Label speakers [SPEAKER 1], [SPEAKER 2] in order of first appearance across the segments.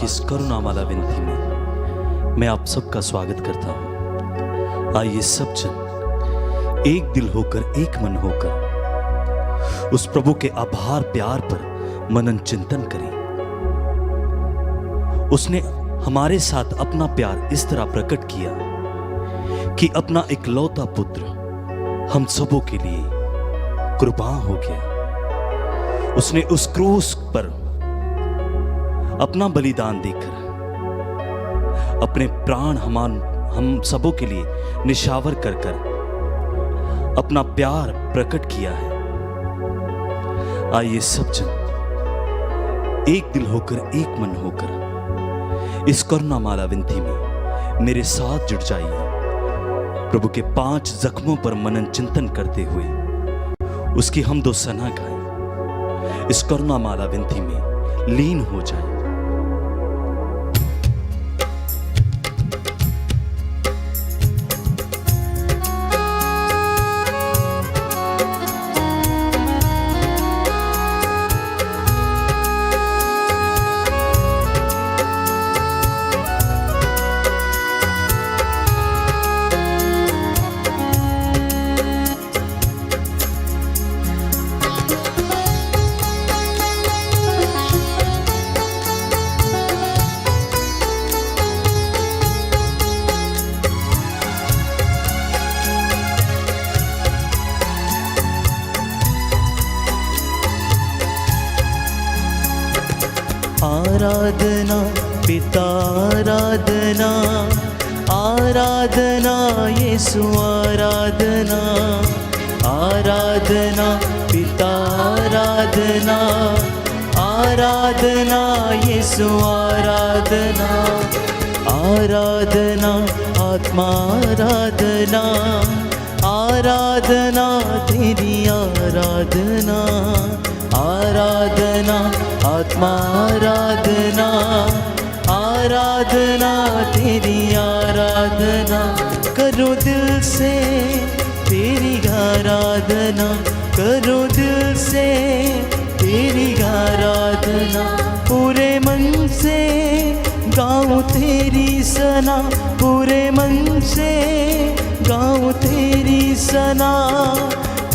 [SPEAKER 1] की इस करुणामाला विनती में मैं आप सबका स्वागत करता हूँ। आइए सब जन एक दिल होकर, एक मन होकर उस प्रभु के आभार प्यार पर मनन चिंतन करें। उसने हमारे साथ अपना प्यार इस तरह प्रकट किया कि अपना इकलौता पुत्र हम सबों के लिए कुर्बान हो गया। उसने उस क्रूस पर अपना बलिदान देकर अपने प्राण हम सबों के लिए निशावर कर कर अपना प्यार प्रकट किया है। आइए सब जन एक दिल होकर, एक मन होकर इस करुणामाला विनती में मेरे साथ जुड़ जाइए। प्रभु के 5 जख्मों पर मनन चिंतन करते हुए उसकी हमदो सना गाएं। इस करुणामाला विनती में लीन हो जाए।
[SPEAKER 2] आराधना पिता आराधना, आराधना यीशु आराधना, आराधना पिता आराधना, आराधना यीशु आराधना, आराधना आत्मा आराधना, आराधना तेरी आराधना, आराधना आत्मा आराधना, आराधना तेरी आराधना। करो दिल से तेरी आराधना, करो दिल से तेरी आराधना। पूरे मन से गाऊं तेरी सना, पूरे मन से गाऊं तेरी सना।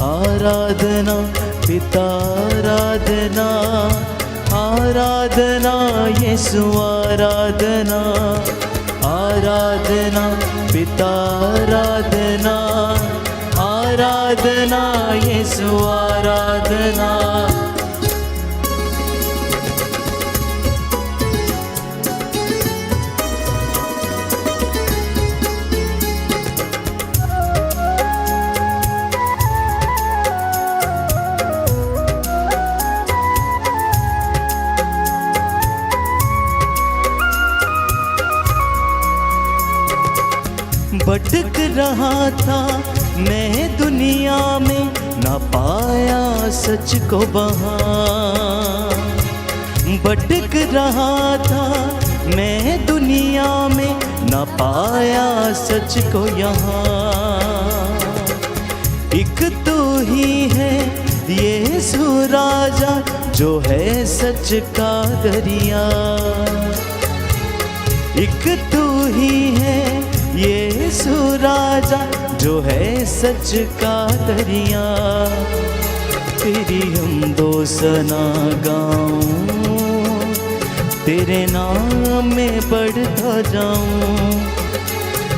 [SPEAKER 2] आराधना पिता आराधना, आराधना यीशु आराधना, आराधना पिता आराधना, आराधना यीशु आराधना। भटक रहा था मैं दुनिया में, ना पाया सच को वहाँ। भटक रहा था मैं दुनिया में, ना पाया सच को यहाँ। एक तो ही है यीशु राजा, जो है सच का दरिया। एक तो ही है यीशु राजा, जो है सच का दरिया। तेरी हम दो सना गाऊं, तेरे नाम में बढ़ता जाऊं।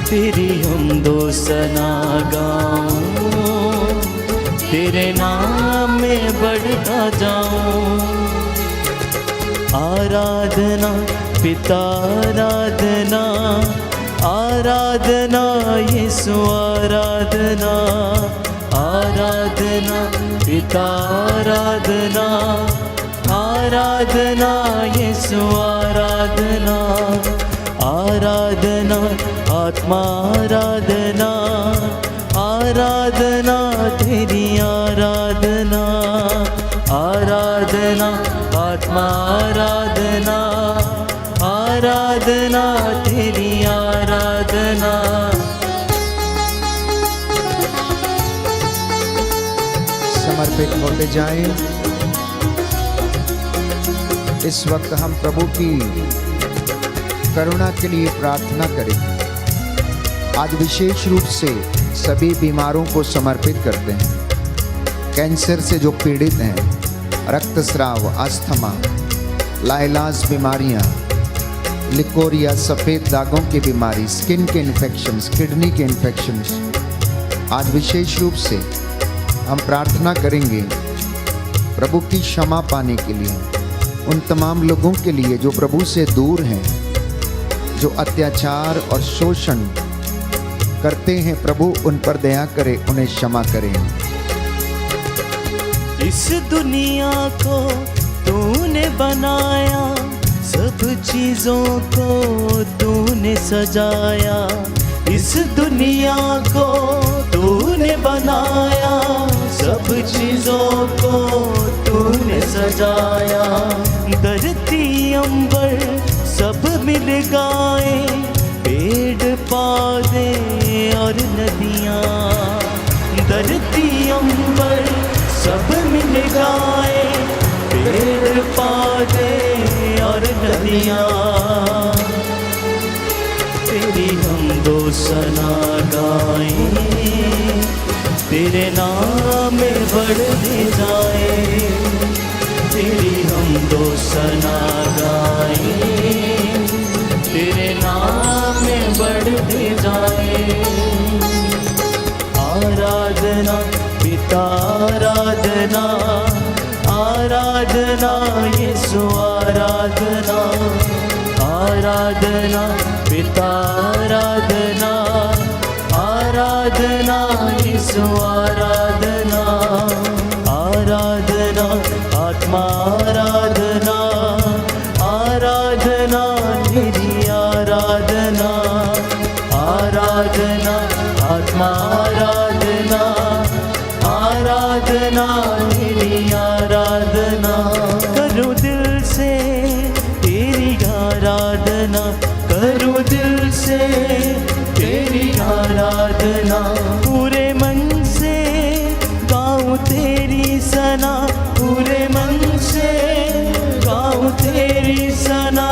[SPEAKER 2] तेरी हम दो सना गाऊं, तेरे नाम में बढ़ता जाऊं। आराधना पिता आराधना, आराधना यीशु आराधना, आराधना पिता आराधना, आराधना यीशु आराधना, आराधना आत्मा आराधना, आराधना तेरी आराधना, आराधना आत्मा आराधना, आराधना तेरी आराधना।
[SPEAKER 3] समर्पित होते जाएं। इस वक्त हम प्रभु की करुणा के लिए प्रार्थना करेंगे। आज विशेष रूप से सभी बीमारों को समर्पित करते हैं। कैंसर से जो पीड़ित हैं, रक्तस्राव, अस्थमा, लाइलाज बीमारियां, लिकोरिया, सफ़ेद दागों की बीमारी, स्किन के इन्फेक्शंस, किडनी के इन्फेक्शंस, आज विशेष रूप से हम प्रार्थना करेंगे प्रभु की क्षमा पाने के लिए। उन तमाम लोगों के लिए जो प्रभु से दूर हैं, जो अत्याचार और शोषण करते हैं, प्रभु उन पर दया करे, उन्हें क्षमा करें।
[SPEAKER 2] इस दुनिया को तूने बनाया, सब चीजों को तूने सजाया। इस दुनिया को तूने बनाया, सब चीजों को तूने सजाया। धरती अंबर सब मिल गाए, पेड़ पौधे और नदियाँ। धरती अंबर सब मिल गाए, पेड़ पौधे और नदियाँ। तेरी हम दो सना गाएं, तेरे नाम में बढ़ते जाए। तेरी हम दो सना गाएं, तेरे नाम में बढ़ते जाए। आराधना पिता, आराधना, आराधना यीशु, आराधना, आराधना पिता, आराधना, आराधना यीशु, आराधना, आराधना आत्मा, आराधना, आराधना तेरी आराधना, आराधना आत्मा, आराधना, आराधना तेरी आराधना। करूँ दिल से तेरी आराधना, करूँ दिल से तेरी आराधना। पूरे मन से गाऊँ तेरी सना, पूरे मन से गाऊँ तेरी सना।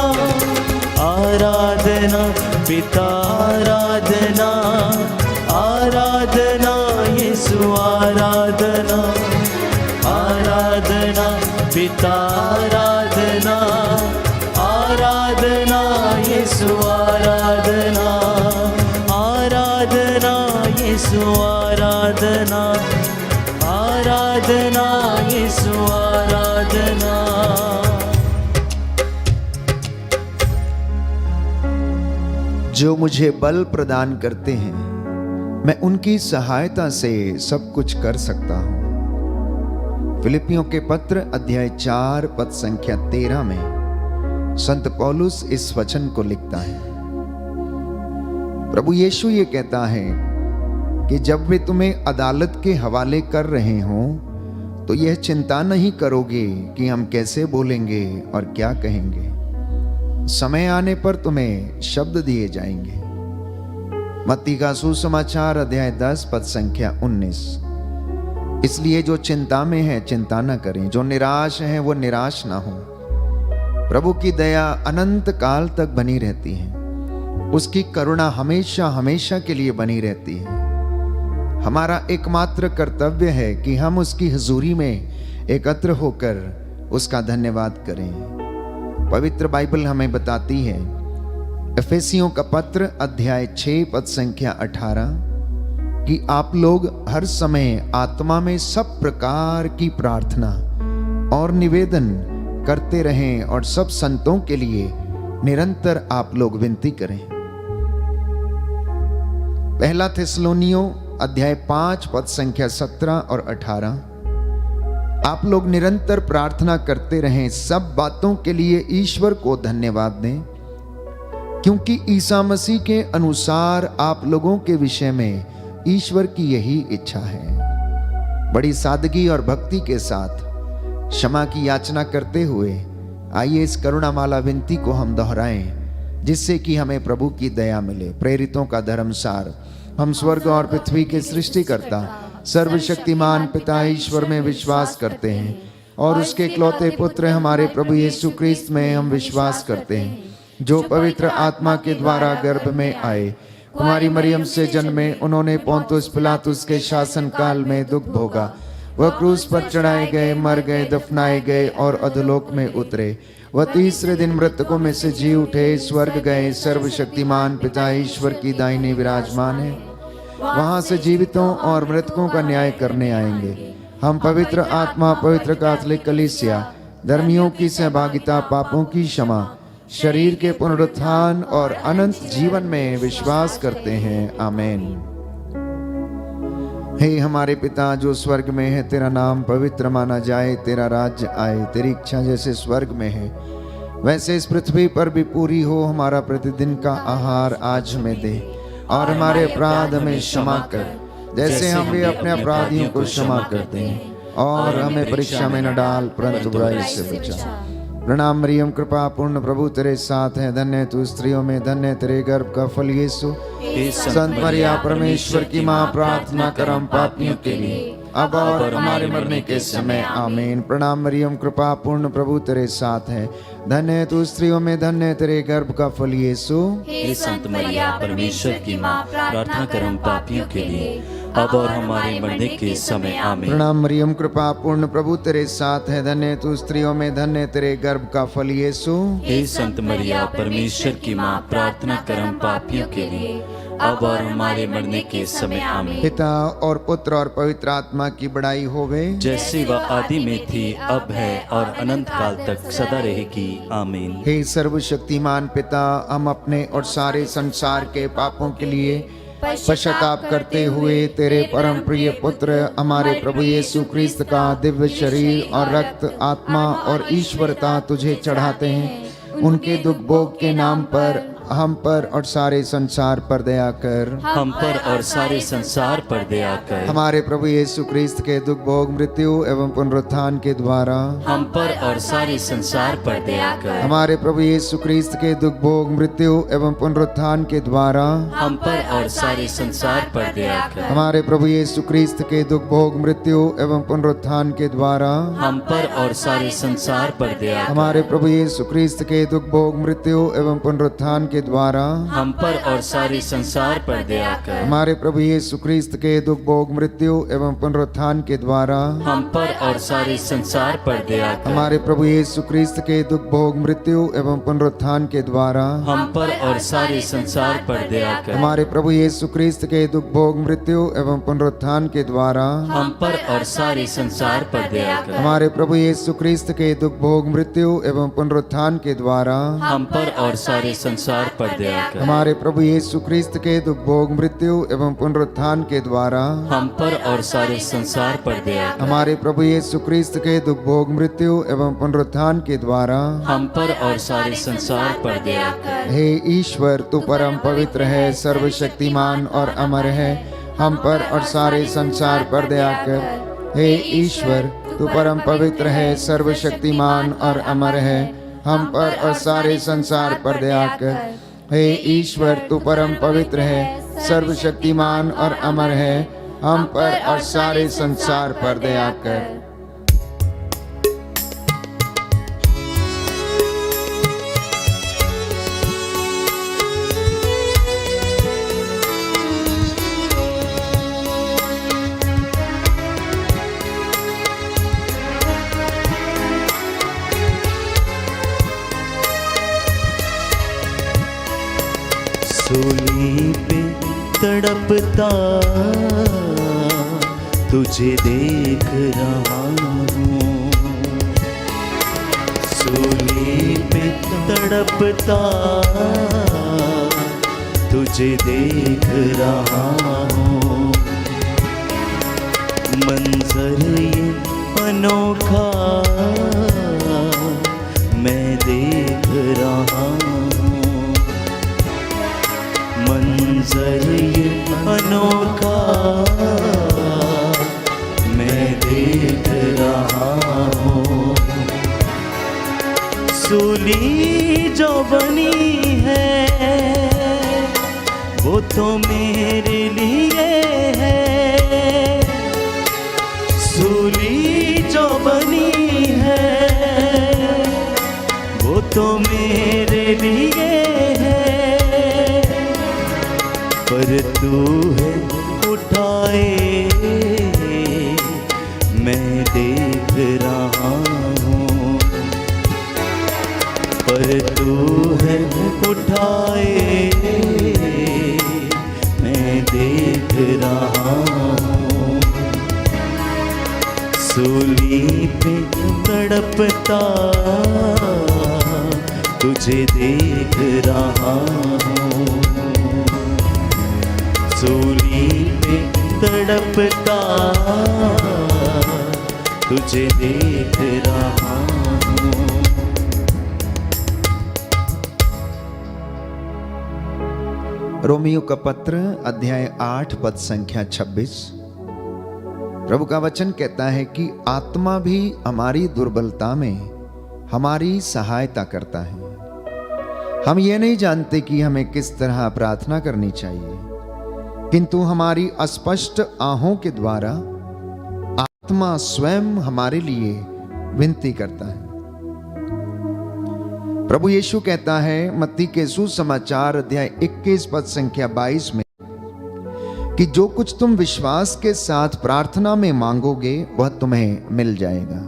[SPEAKER 2] आराधना पिता, आराधना, आराधना यीशु, आराधना, आराधना पिता, आराधना, आराधना यीशु, आराधना, आराधना यीशु, आराधना, आराधना यीशु, आराधना।
[SPEAKER 3] जो मुझे बल प्रदान करते हैं, मैं उनकी सहायता से सब कुछ कर सकता हूं। फिलिपियों के पत्र अध्याय 4 पद संख्या 13 में संत पौलुस इस वचन को लिखता है। प्रभु यीशु ये कहता है कि जब वे तुम्हें अदालत के हवाले कर रहे हों, तो यह चिंता नहीं करोगे कि हम कैसे बोलेंगे और क्या कहेंगे। समय आने पर तुम्हें शब्द दिए जाएंगे। मत्ती का सुसमाचार अध्याय 10 पद संख्या 19। इसलिए जो चिंता में है चिंता न करें, जो निराश है वो निराश ना हो। प्रभु की दया अनंत काल तक बनी रहती है, उसकी करुणा हमेशा हमेशा के लिए बनी रहती है। हमारा एकमात्र कर्तव्य है कि हम उसकी हुजूरी में एकत्र होकर उसका धन्यवाद करें। पवित्र बाइबल हमें बताती है, एफेसियों का पत्र अध्याय 6 पद संख्या 18, कि आप लोग हर समय आत्मा में सब प्रकार की प्रार्थना और निवेदन करते रहें और सब संतों के लिए निरंतर आप लोग विनती करें। पहला थिस्सलुनीयों अध्याय 5 पद संख्या 17 और 18, आप लोग निरंतर प्रार्थना करते रहें, सब बातों के लिए ईश्वर को धन्यवाद दें, क्योंकि ईसा मसीह के अनुसार आप लोगों के विषय में ईश्वर की यही इच्छा है। बड़ी सादगी और भक्ति के साथ क्षमा की याचना करते हुए आइए इस करुणामाला विनती को हम दोहराएं, जिससे कि हमें प्रभु की दया मिले। प्रेरितों का धर्मसार। हम स्वर्ग और पृथ्वी के सृष्टिकर्ता सर्वशक्तिमान पिता ईश्वर में विश्वास करते हैं और उसके इकलौते पुत्र हमारे प्रभु यीशु क्रिस्त में हम विश्वास करते हैं जो पवित्र आत्मा के द्वारा गर्भ में आए, कुमारी मरियम से जन्मे, उन्होंने पोंतुस पिलातुस के शासन काल में दुख भोगा, वह क्रूस पर चढ़ाए गए, मर गए, दफनाए गए और अधोलोक में उतरे। वह तीसरे दिन मृतकों में से जी उठे, स्वर्ग गए, सर्वशक्तिमान पिता ईश्वर की दाहिने विराजमान है। वहां से जीवितों और मृतकों का न्याय करने आएंगे। हम पवित्र आत्मा, पवित्र कैथोलिक कलीसिया, धर्मियों की सहभागिता, पापों की क्षमा, शरीर के पुनरुत्थान और अनंत जीवन में विश्वास करते हैं। आमीन। हे हमारे पिता जो स्वर्ग में है, तेरा नाम पवित्र माना जाए, तेरा राज्य आए, तेरी इच्छा जैसे स्वर्ग में है वैसे इस पृथ्वी पर भी पूरी हो। हमारा प्रतिदिन का आहार आज हमें दे, और हमारे अपराध हमें क्षमा कर, जैसे हम भी अपने अपराधियों को क्षमा करते हैं, और हमें परीक्षा में न डाल, परंतु बुराई से बचा। प्रणाम मरियम, कृपा पूर्ण, प्रभु तेरे साथ है, धन्य तू स्त्रियों में, धन्य तेरे गर्भ का फल यीशु। संत मरिया परमेश्वर की माँ, प्रार्थना कर हम पापियों के लिए, अब और हमारे मरने के समय। आमीन। प्रणाम मरियम, कृपा पूर्ण, प्रभु तेरे साथ है, धन्य तू स्त्रियों में, धन्य तेरे गर्भ का फल यीशु।
[SPEAKER 1] हे संत मरिया परमेश्वर की माँ, प्रार्थना कर हम पापियों के लिए, अब और हमारे मरने के समय। आमीन।
[SPEAKER 3] प्रणाम मरियम, कृपा पूर्ण, प्रभु तेरे साथ है, धन्य तू स्त्रियों में, धन्य तेरे गर्भ का फल यीशु।
[SPEAKER 1] हे संत मरिया परमेश्वर की माँ, प्रार्थना कर हम पापियों के लिए, अब और हमारे मरने के समय। आमीन।
[SPEAKER 3] पिता और पुत्र और पवित्र आत्मा की बड़ाई होवे,
[SPEAKER 1] जैसे वह आदि में थी, अब है और अनंत काल तक सदा रहेगी। आमीन।
[SPEAKER 3] हे सर्वशक्तिमान पिता, हम अपने और सारे संसार के पापों के लिए पश्चाताप करते हुए तेरे परम प्रिय पुत्र हमारे प्रभु यीशु क्रिस्त का दिव्य शरीर और रक्त, आत्मा और ईश्वरता तुझे चढ़ाते हैं। उनके दुख भोग के नाम पर हम पर और सारे संसार पर दया कर।
[SPEAKER 1] हम पर और सारे संसार पर दया कर।
[SPEAKER 3] हमारे प्रभु यीशु क्रिस्त के दुख भोग, मृत्यु एवं पुनरुत्थान के द्वारा
[SPEAKER 1] हम पर और सारे संसार पर दया कर।
[SPEAKER 3] हमारे प्रभु यीशु क्रिस्त के दुख भोग, मृत्यु एवं पुनरुत्थान के द्वारा
[SPEAKER 1] हम पर और सारे संसार पर दया कर।
[SPEAKER 3] हमारे प्रभु यीशु क्रिस्त के दुख भोग, मृत्यु एवं पुनरुत्थान के द्वारा
[SPEAKER 1] हम पर और सारे संसार पर दया कर।
[SPEAKER 3] हमारे प्रभु यीशु क्रिस्त के दुख भोग, मृत्यु एवं पुनरुत्थान के द्वारा
[SPEAKER 1] हम पर और सारे संसार पर दया कर।
[SPEAKER 3] हमारे प्रभु यीशु क्रिस्त के दुख भोग, मृत्यु एवं पुनरुत्थान के द्वारा
[SPEAKER 1] हम पर और सारे संसार पर दया कर।
[SPEAKER 3] हमारे प्रभु यीशु क्रिस्त के दुख भोग, मृत्यु एवं पुनरुत्थान के द्वारा
[SPEAKER 1] हम पर और सारे संसार पर दया कर।
[SPEAKER 3] हमारे प्रभु यीशु क्रिस्त के दुख भोग, मृत्यु एवं पुनरुत्थान के द्वारा
[SPEAKER 1] हम पर और सारे संसार पर दया कर।
[SPEAKER 3] हमारे प्रभु यीशु क्रिस्त के दुख भोग, मृत्यु एवं पुनरुत्थान के द्वारा
[SPEAKER 1] हम पर और सारे संसार पर दया कर।
[SPEAKER 3] हमारे प्रभु यीशु क्रिस्त के दुख भोग, मृत्यु एवं पुनरुत्थान के द्वारा
[SPEAKER 1] हम पर और सारे संसार पर दया कर।
[SPEAKER 3] हमारे प्रभु यीशु क्रिस्त के दुख भोग, मृत्यु एवं पुनरुत्थान के द्वारा
[SPEAKER 1] हम पर और सारे संसार पर दया कर।
[SPEAKER 3] हे ईश्वर, तू परम पवित्र है, सर्वशक्तिमान और अमर है, हम पर और सारे संसार पर दया कर। हे ईश्वर, तू परम पवित्र है, सर्वशक्तिमान और अमर है, हम पर और सारे संसार पर दया कर। हे ईश्वर, तू परम पवित्र है, सर्वशक्तिमान और अमर है, हम पर और सारे संसार पर दया कर।
[SPEAKER 1] सूली पे तड़पता तुझे देख रहा हूँ, सूली पे तड़पता तुझे देख रहा हूँ। मंजर ये अनोखा मैं देख रहा हूँ, मंजर ये अनोखा मैं देख रहा हूँ। सूली जो बनी है वो तो मेरे लिए है, सूली जो बनी है वो तो मेरे लिए पर तू है उठाए मैं देख रहा हूँ, पर तू है उठाए मैं देख रहा हूँ। सूली पे तड़पता तुझे देख रहा हूँ, सूली पे तड़पता तुझे देख रहा हूँ।
[SPEAKER 3] रोमियो का पत्र अध्याय 8 पद संख्या 26। प्रभु का वचन कहता है कि आत्मा भी हमारी दुर्बलता में हमारी सहायता करता है। हम ये नहीं जानते कि हमें किस तरह प्रार्थना करनी चाहिए, किंतु हमारी अस्पष्ट आहों के द्वारा आत्मा स्वयं हमारे लिए विनती करता है। प्रभु यीशु कहता है मत्ती के सुसमाचार अध्याय 21 पद संख्या 22 में कि जो कुछ तुम विश्वास के साथ प्रार्थना में मांगोगे वह तुम्हें मिल जाएगा।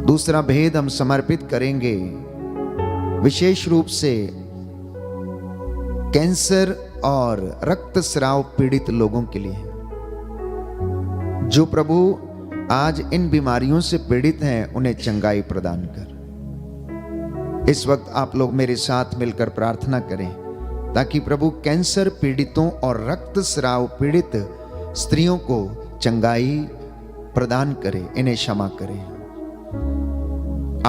[SPEAKER 3] दूसरा भेद हम समर्पित करेंगे विशेष रूप से कैंसर और रक्तस्राव पीड़ित लोगों के लिए। जो प्रभु आज इन बीमारियों से पीड़ित हैं उन्हें चंगाई प्रदान कर। इस वक्त आप लोग मेरे साथ मिलकर प्रार्थना करें ताकि प्रभु कैंसर पीड़ितों और रक्तस्राव पीड़ित स्त्रियों को चंगाई प्रदान करे, इन्हें क्षमा करे।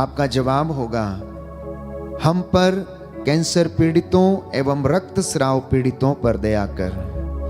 [SPEAKER 3] आपका जवाब होगा हम पर कैंसर पीड़ितों एवं रक्तस्राव पीड़ितों पर दया कर।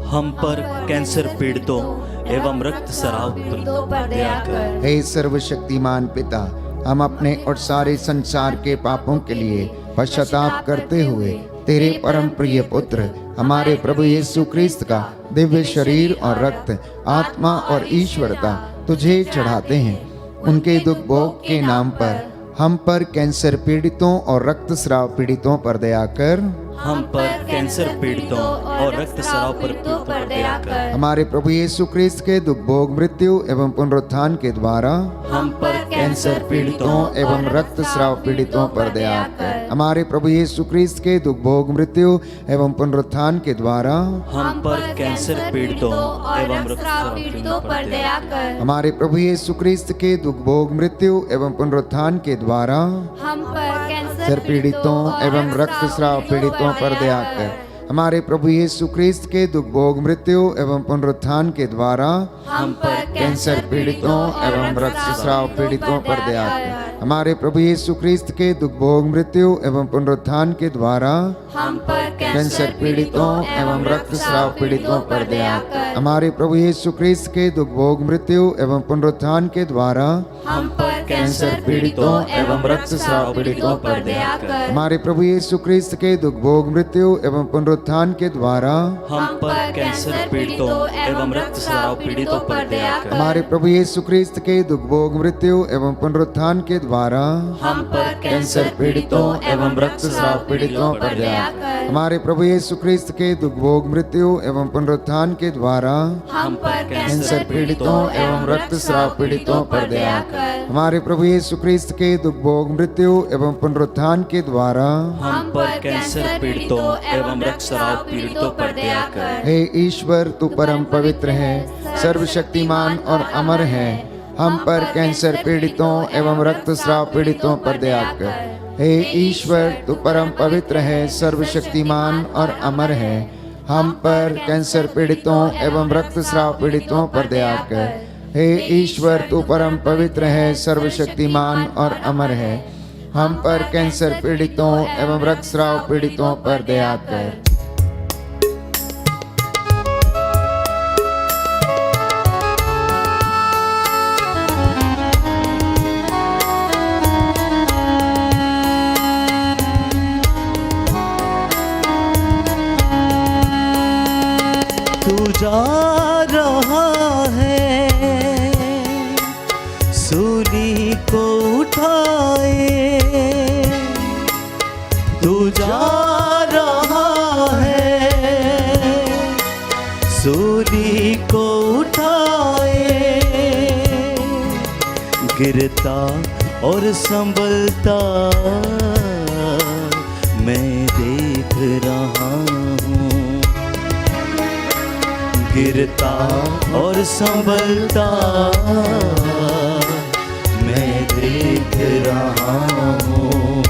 [SPEAKER 1] हम पर कैंसर पीड़ितों एवं रक्तस्राव पीड़ितों पर दया कर।
[SPEAKER 3] हे सर्वशक्तिमान पिता, हम अपने और सारे संसार के पापों के लिए पश्चाताप करते हुए तेरे परम प्रिय पुत्र हमारे प्रभु यीशु क्रिस्त का दिव्य शरीर और रक्त, आत्मा और ईश्वरता तुझे चढ़ाते हैं। उनके दुख भोग के नाम पर हम पर कैंसर पीड़ितों और रक्तस्राव पीड़ितों पर दया कर।
[SPEAKER 1] हम पर कैंसर पीड़ितों और रक्तस्राव पीड़ितों पर दया कर।
[SPEAKER 3] हमारे प्रभु यीशु क्रिस्त के दुख भोग मृत्यु एवं पुनरुत्थान के द्वारा
[SPEAKER 1] हम पर
[SPEAKER 3] कैंसर पीड़ितों एवं रक्तस्राव पीड़ितों पर दया कर। हमारे प्रभु यीशु क्रिस्त के दुख भोग मृत्यु एवं पुनरुत्थान के द्वारा
[SPEAKER 1] हम पर कैंसर पीड़ितों एवं रक्तस्राव पीड़ितों पर दया कर।
[SPEAKER 3] हमारे प्रभु यीशु क्रिस्त के दुख भोग मृत्यु एवं पुनरुत्थान के द्वारा
[SPEAKER 4] हम पर कैंसर
[SPEAKER 3] पीड़ितों एवं रक्तस्राव पीड़ितों पर दया कर। हमारे प्रभु यीशु क्रिस्त के दुख भोग मृत्यु एवं पुनरुत्थान के द्वारा
[SPEAKER 4] हम पर
[SPEAKER 3] कैंसर पीड़ितों एवं रक्तस्राव पीड़ितों पर दया कर। हमारे प्रभु यीशु क्रिस्त के दुख भोग मृत्यु एवं पुनरुत्थान के द्वारा
[SPEAKER 4] हम पर
[SPEAKER 3] कैंसर पीड़ितों एवं रक्तस्राव पीड़ितों पर दया कर। हमारे प्रभु यीशु क्रिस्त के दुख भोग मृत्यु एवं पुनरुत्थान के द्वारा
[SPEAKER 4] हम पर
[SPEAKER 3] कैंसर पीड़ितों एवं रक्तस्राव पीड़ितों पर दया कर। हमारे प्रभु यीशु क्रिस्त के दुख भोग मृत्यु एवं पुनरुत्थान के द्वारा
[SPEAKER 1] हम पर कैंसर पीड़ितों एवं रक्तस्राव पीड़ितों पर दया कर।
[SPEAKER 3] हमारे प्रभु यीशु क्रिस्त के दुख भोग मृत्यु एवं पुनरुत्थान के द्वारा
[SPEAKER 1] हम पर
[SPEAKER 3] कैंसर पीड़ितों एवं रक्तस्राव पीड़ितों पर दया कर। हमारे प्रभु यीशु क्रिस्त के दुख भोग मृत्यु एवं पुनरुत्थान के द्वारा
[SPEAKER 4] हम पर
[SPEAKER 3] कैंसर पीड़ितों एवं रक्तस्राव पीड़ितों पर दया कर। हमारे प्रभु यीशु क्रिस्त के दुख भोग मृत्यु एवं पुनरुत्थान के द्वारा
[SPEAKER 1] हम पर कैंसर पीड़ितों एवं रक्तस्राव पीड़ितों पर दया कर।
[SPEAKER 3] हे ईश्वर, तू परम पवित्र है, सर्वशक्तिमान और अमर है। हम पर कैंसर पीड़ितों एवं रक्तस्राव पीड़ितों पर दया कर। हे ईश्वर, तू परम पवित्र है, सर्वशक्तिमान और अमर है। हम पर कैंसर पीड़ितों एवं रक्तस्राव पीड़ितों पर दया कर। हे ईश्वर, तू परम पवित्र है, सर्वशक्तिमान और अमर है। हम पर कैंसर पीड़ितों एवं रक्तस्राव पीड़ितों पर दया कर।
[SPEAKER 1] तू जा रहा है सूली को उठाए, तू जा रहा है सूली को उठाए, गिरता और संभलता मैं देख रहा हूँ, गिरता और संभलता मैं देख रहा हूँ,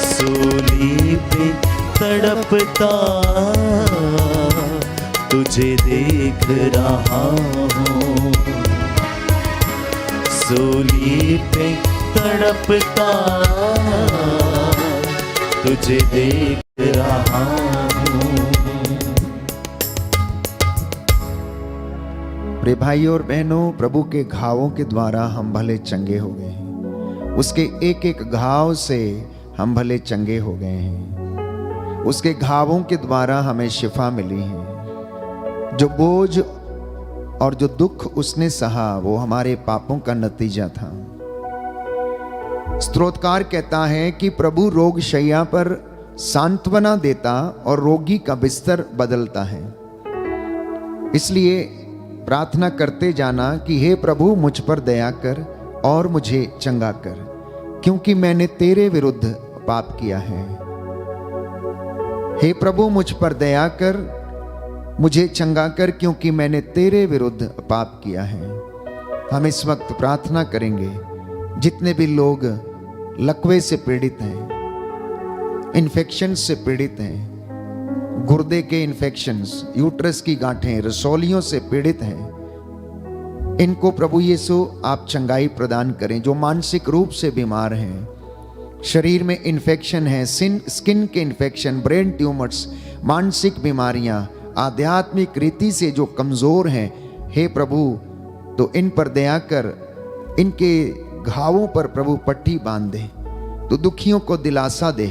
[SPEAKER 1] सूली पे तड़पता तुझे देख रहा हूँ, सूली पे तड़पता तुझे देख रहा हूँ।
[SPEAKER 3] प्रिय भाइयों और बहनों, प्रभु के घावों के द्वारा हम भले चंगे हो गए हैं। उसके एक एक घाव से हम भले चंगे हो गए हैं। उसके घावों के द्वारा हमें शिफा मिली है। जो बोझ और जो दुख उसने सहा वो हमारे पापों का नतीजा था। स्तोत्रकार कहता है कि प्रभु रोग शैया पर सांत्वना देता और रोगी का बिस्तर बदलता है। इसलिए प्रार्थना करते जाना कि हे प्रभु मुझ पर दया कर और मुझे चंगा कर, क्योंकि मैंने तेरे विरुद्ध पाप किया है। हे प्रभु मुझ पर दया कर, मुझे चंगा कर, क्योंकि मैंने तेरे विरुद्ध पाप किया है। हम इस वक्त प्रार्थना करेंगे जितने भी लोग लकवे से पीड़ित हैं, इन्फेक्शन से पीड़ित हैं, गुर्दे के इन्फेक्शंस, यूट्रस की गांठें, रसौलियों से पीड़ित हैं, इनको प्रभु यीशु आप चंगाई प्रदान करें। जो मानसिक रूप से बीमार हैं, शरीर में इन्फेक्शन है, स्किन के इन्फेक्शन, ब्रेन ट्यूमर्स, मानसिक बीमारियां, आध्यात्मिक रीति से जो कमजोर हैं, हे प्रभु तो इन पर दया कर, इनके घावों पर प्रभु पट्टी बांध दे, तो दुखियों को दिलासा दे।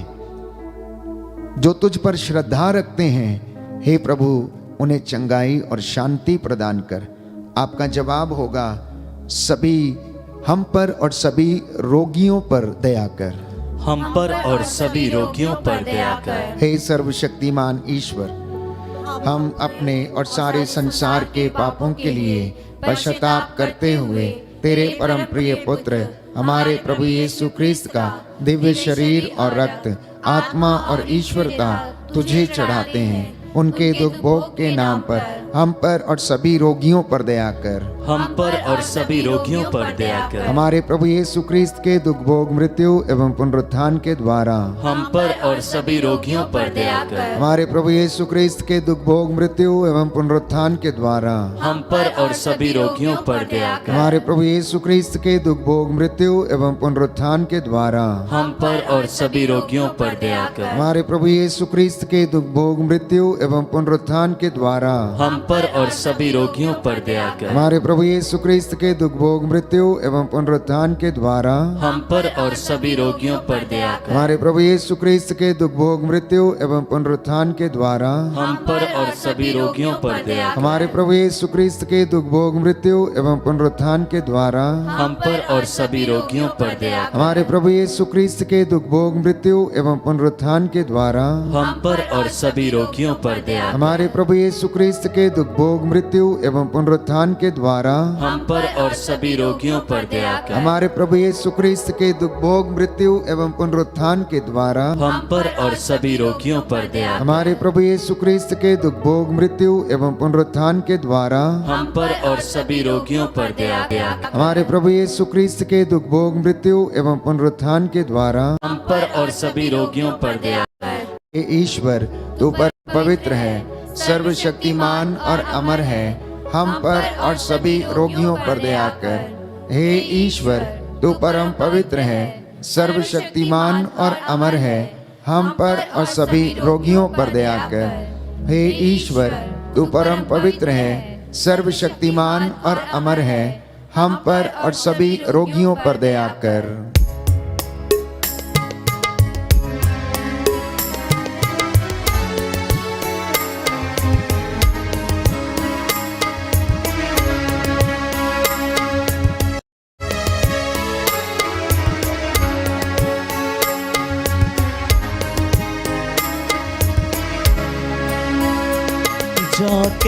[SPEAKER 3] जो तुझ पर श्रद्धा रखते हैं, हे प्रभु उन्हें चंगाई और शांति प्रदान कर। आपका जवाब होगा, सभी हम पर और सभी रोगियों पर दया कर,
[SPEAKER 1] हम पर और सभी रोगियों पर दया कर।
[SPEAKER 3] हे सर्वशक्तिमान ईश्वर, हम अपने और सारे संसार के पापों के लिए पश्चाताप करते हुए तेरे परम प्रिय पुत्र हमारे प्रभु यीशु ख्रीस्त का दिव्य शरीर और रक्त, आत्मा और ईश्वरता तुझे चढ़ाते हैं। उनके दुख भोग के नाम पर हम पर और सभी रोगियों पर दया कर,
[SPEAKER 1] हम पर और सभी रोगियों पर दया कर।
[SPEAKER 3] हमारे प्रभु यीशु ख्रीस्त के दुख भोग, मृत्यु एवं पुनरुत्थान के द्वारा
[SPEAKER 1] हम पर और सभी रोगियों पर दया कर।
[SPEAKER 3] हमारे प्रभु यीशु ख्रीस्त के दुख भोग, मृत्यु एवं पुनरुत्थान के द्वारा
[SPEAKER 1] हम पर और सभी रोगियों पर दया कर।
[SPEAKER 3] हमारे प्रभु यीशु ख्रीस्त के दुख भोग, मृत्यु एवं पुनरुत्थान के द्वारा
[SPEAKER 1] हम पर और सभी रोगियों पर दया कर।
[SPEAKER 3] हमारे प्रभु यीशु ख्रीस्त के दुख भोग, मृत्यु एवं पुनरुत्थान के द्वारा
[SPEAKER 1] हम पर और सभी रोगियों पर दया कर।
[SPEAKER 3] हमारे प्रभु यीशु ख्रीस्त के दुख भोग, मृत्यु एवं पुनरुत्थान के द्वारा
[SPEAKER 1] हम पर और सभी रोगियों पर दया कर।
[SPEAKER 3] हमारे प्रभु यीशु ख्रीस्त के दुख भोग, मृत्यु एवं पुनरुत्थान के द्वारा
[SPEAKER 1] हम पर और सभी रोगियों पर दया कर।
[SPEAKER 3] हमारे प्रभु यीशु ख्रीस्त के दुख भोग, मृत्यु एवं पुनरुत्थान के द्वारा
[SPEAKER 1] हम पर और सभी रोगियों पर दया कर।
[SPEAKER 3] हमारे प्रभु यीशु ख्रीस्त के दुख भोग, मृत्यु एवं पुनरुत्थान के द्वारा
[SPEAKER 1] हम पर और सभी रोगियों पर दया कर।
[SPEAKER 3] हमारे प्रभु यीशु ख्रीस्त के दुख भोग, मृत्यु एवं पुनरुत्थान के द्वारा
[SPEAKER 1] हम पर और सभी रोगियों पर दया कर।
[SPEAKER 3] हमारे प्रभु यीशु ख्रीस्त के दुख भोग, मृत्यु एवं पुनरुत्थान के द्वारा
[SPEAKER 1] हम पर और सभी रोगियों पर दया कर।
[SPEAKER 3] हमारे प्रभु यीशु ख्रीस्त के दुख भोग, मृत्यु एवं पुनरुत्थान के द्वारा
[SPEAKER 1] हम पर और सभी रोगियों पर दया कर।
[SPEAKER 3] हमारे प्रभु यीशु ख्रीस्त के दुख भोग, मृत्यु एवं पुनरुत्थान के द्वारा
[SPEAKER 1] हम पर और सभी रोगियों पर दया कर।
[SPEAKER 3] हे ईश्वर तू पर पवित्र है, सर्वशक्तिमान और अमर है, हम पर और सभी रोगियों पर दया कर। हे ईश्वर तू परम पवित्र है, सर्वशक्तिमान और अमर है, हम पर और सभी रोगियों पर दया कर। हे ईश्वर तू परम पवित्र है, सर्वशक्तिमान और अमर है, हम पर और सभी रोगियों पर दया कर।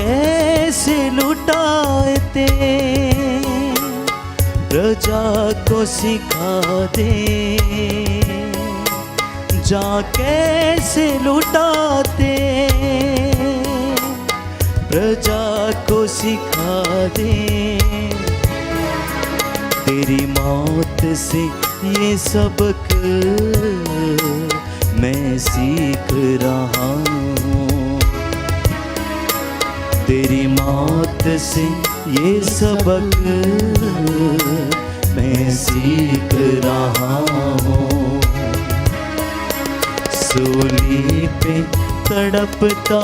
[SPEAKER 2] कैसे लुटाते प्रजा को सिखा दे, जा कैसे लुटाते प्रजा को सिखा दे। तेरी मौत से ये सबक मैं सीख रहा हूँ, तेरी मौत से ये सबक मैं सीख रहा हूँ। सूली पे तड़पता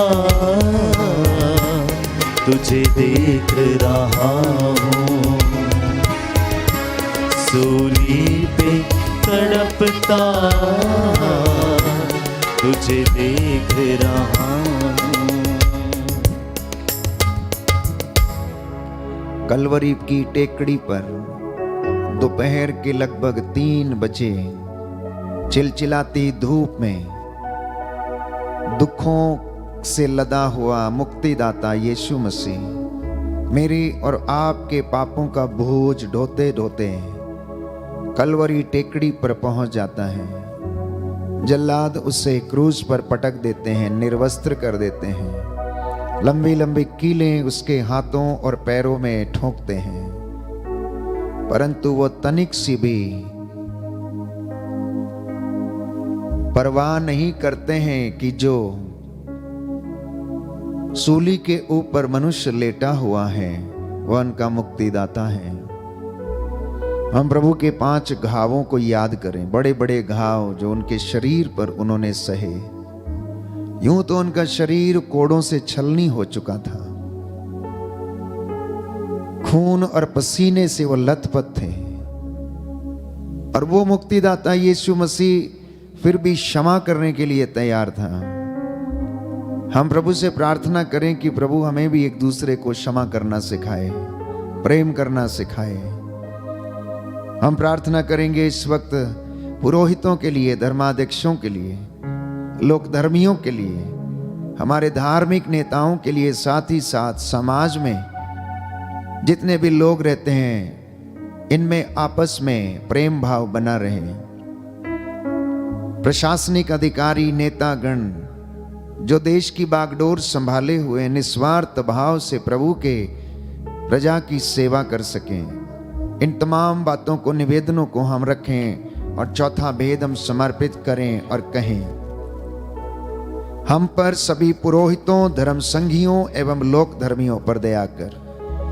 [SPEAKER 2] तुझे देख रहा हूँ, सूली पे तड़पता तुझे देख रहा हूँ।
[SPEAKER 3] कलवरी की टेकड़ी पर दोपहर के लगभग 3 बजे चिलचिलाती धूप में दुखों से लदा हुआ मुक्तिदाता यीशु मसीह मेरी और आपके पापों का बोझ ढोते ढोते कलवरी टेकड़ी पर पहुंच जाता है। जल्लाद उसे क्रूज पर पटक देते हैं, निर्वस्त्र कर देते हैं, लंबी लंबी कीलें उसके हाथों और पैरों में ठोंकते हैं, परंतु वो तनिक सी भी परवाह नहीं करते हैं कि जो सूली के ऊपर मनुष्य लेटा हुआ है वह उनका मुक्तिदाता है। हम प्रभु के 5 घावों को याद करें, बड़े बड़े घाव जो उनके शरीर पर उन्होंने सहे। यूं तो उनका शरीर कोड़ों से छलनी हो चुका था, खून और पसीने से वो लथपथ थे, और वो मुक्तिदाता यीशु मसीह फिर भी क्षमा करने के लिए तैयार था। हम प्रभु से प्रार्थना करें कि प्रभु हमें भी एक दूसरे को क्षमा करना सिखाए, प्रेम करना सिखाए। हम प्रार्थना करेंगे इस वक्त पुरोहितों के लिए, धर्माध्यक्षों के लिए, लोक धर्मियों के लिए, हमारे धार्मिक नेताओं के लिए, साथ ही साथ समाज में जितने भी लोग रहते हैं इनमें आपस में प्रेम भाव बना रहे। प्रशासनिक अधिकारी, नेतागण जो देश की बागडोर संभाले हुए निस्वार्थ भाव से प्रभु के प्रजा की सेवा कर सकें, इन तमाम बातों को, निवेदनों को हम रखें और चौथा भेद हम समर्पित करें और कहें, हम पर सभी पुरोहितों, धर्म संघियों एवं लोक धर्मियों पर दया कर।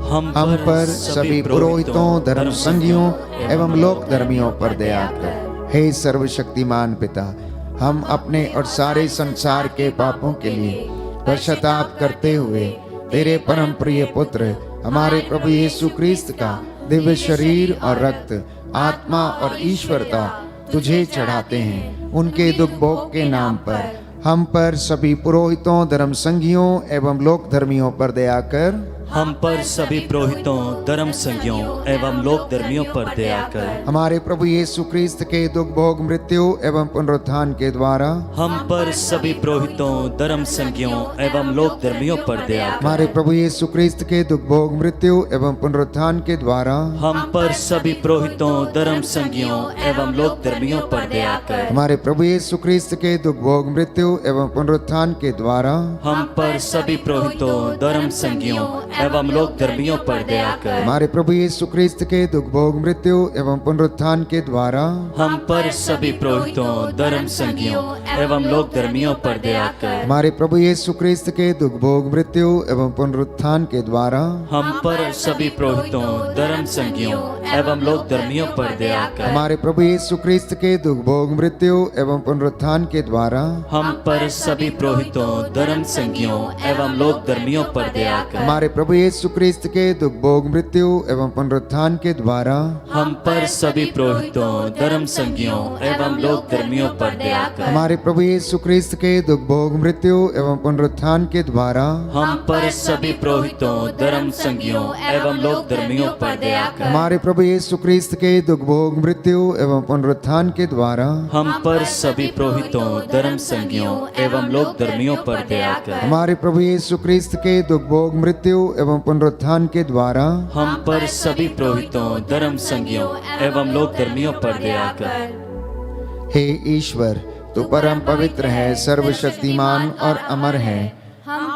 [SPEAKER 3] हम पर सभी पुरोहितों, धर्म संघियों एवं लोक धर्मियों पर दया कर। हे सर्वशक्तिमान पिता, हम अपने और सारे संसार के पापों के लिए पश्चाताप करते हुए तेरे परम प्रिय पुत्र हमारे प्रभु यीशु क्रिस्त का दिव्य शरीर और रक्त, आत्मा और ईश्वरता तुझे चढ़ाते हैं। उनके दुख भोग के नाम पर हम पर सभी पुरोहितों, धर्म संघियों एवं लोक धर्मियों पर दया कर।
[SPEAKER 1] हम पर सभी पुरोहितों, धर्म संघियों एवं लोक धर्मियों पर दया कर।
[SPEAKER 3] हमारे प्रभु यीशु क्रिस्त के दुख भोग, मृत्यु एवं पुनरुत्थान के द्वारा
[SPEAKER 1] हम पर सभी पुरोहितों, धर्म संघियों एवं लोक धर्मियों पर दया कर।
[SPEAKER 3] हमारे प्रभु यीशु क्रिस्त के दुख भोग, मृत्यु एवं पुनरुत्थान के द्वारा
[SPEAKER 1] हम पर सभी पुरोहितों, धर्म संघियों एवं लोक धर्मियों पर दया कर।
[SPEAKER 3] हमारे प्रभु यीशु क्रिस्त के दुख भोग, मृत्यु एवं पुनरुत्थान के द्वारा
[SPEAKER 1] हम पर सभी पुरोहितों, धर्म संघियों एवं लोक धर्मियों पर दया कर।
[SPEAKER 3] हमारे प्रभु यीशु क्रिस्त के दुख भोग, मृत्यु एवं पुनरुत्थान के द्वारा
[SPEAKER 1] हम पर सभी पुरोहितों, धर्म संघियों एवं लोक धर्मियों पर दया कर।
[SPEAKER 3] हमारे प्रभु यीशु क्रिस्त के दुख भोग, मृत्यु एवं पुनरुत्थान के द्वारा
[SPEAKER 1] हम पर सभी पुरोहितों, धर्म संघियों एवं लोक धर्मियों पर दया कर।
[SPEAKER 3] हमारे प्रभु यीशु क्रिस्त के दुख भोग, मृत्यु एवं पुनरुत्थान के द्वारा
[SPEAKER 1] हम पर सभी पुरोहितों, धर्म संघियों एवं लोक धर्मियों पर दया कर।
[SPEAKER 3] हमारे प्रभु प्रभु यीशु क्रिस्त के दुख भोग मृत्यु एवं पुनरुत्थान के द्वारा
[SPEAKER 2] हम पर सभी पुरोहितों, धर्म संज्ञों एवं लोक धर्मियों पर दया कर।
[SPEAKER 3] हमारे प्रभु यीशु क्रिस्त के दुख भोग मृत्यु एवं पुनरुत्थान के द्वारा
[SPEAKER 2] हम पर सभी पुरोहितों, धर्म संज्ञों एवं लोक धर्मियों पर दया कर।
[SPEAKER 3] हमारे प्रभु यीशु क्रिस्त के दुख भोग मृत्यु एवं पुनरुत्थान के द्वारा
[SPEAKER 2] हम पर सभी पुरोहितों, धर्म संज्ञों एवं लोक धर्मियों पर दया कर।
[SPEAKER 3] हमारे प्रभु यीशु क्रिस्त के दुख भोग मृत्यु एवं पुनरुत्थान के द्वारा
[SPEAKER 2] हम पर सभी पुरोहितों, धर्म संज्ञों एवं लोक धर्मियों पर दया कर।
[SPEAKER 3] हे ईश्वर, तू परम पवित्र है, सर्वशक्तिमान और अमर है।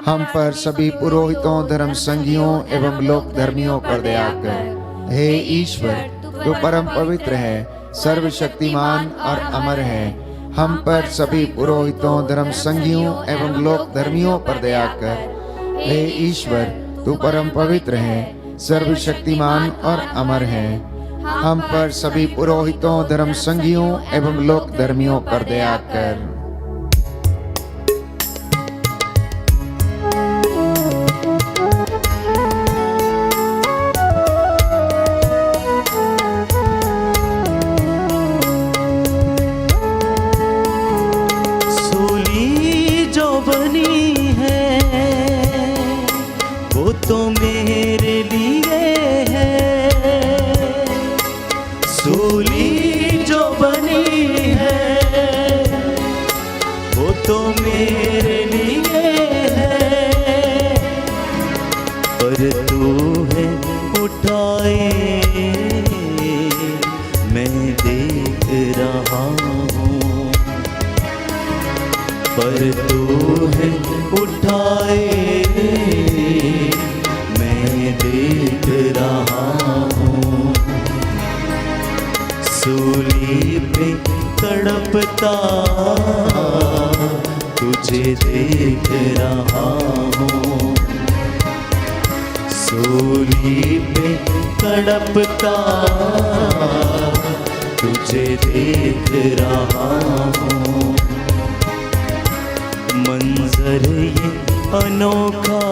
[SPEAKER 3] हम पर सभी पुरोहितों, धर्म संज्ञों एवं लोक धर्मियों पर दया कर। हे ईश्वर, तू परम पवित्र है, सर्वशक्तिमान और अमर है। हम पर सभी पुरोहितों, धर्म संज्ञों एवं लोक धर्मियों पर दया कर। हे ईश्वर, तू परम पवित्र है, सर्वशक्तिमान और अमर है। हम पर सभी पुरोहितों, धर्म संज्ञों एवं लोक धर्मियों पर दया कर।
[SPEAKER 1] सूली जो बनी है वो तो मेरे लिए है। सूली जो बनी है वो तो मेरे लिए है। पर तू है उठाए मैं देख रहा हूँ। पर तू है उठाए मैं देख रहा हूँ। सूली पे तड़पता तुझे देख रहा हूँ। सूली पे तड़पता तुझे देख रहा हूँ। मंजर ये अनोखा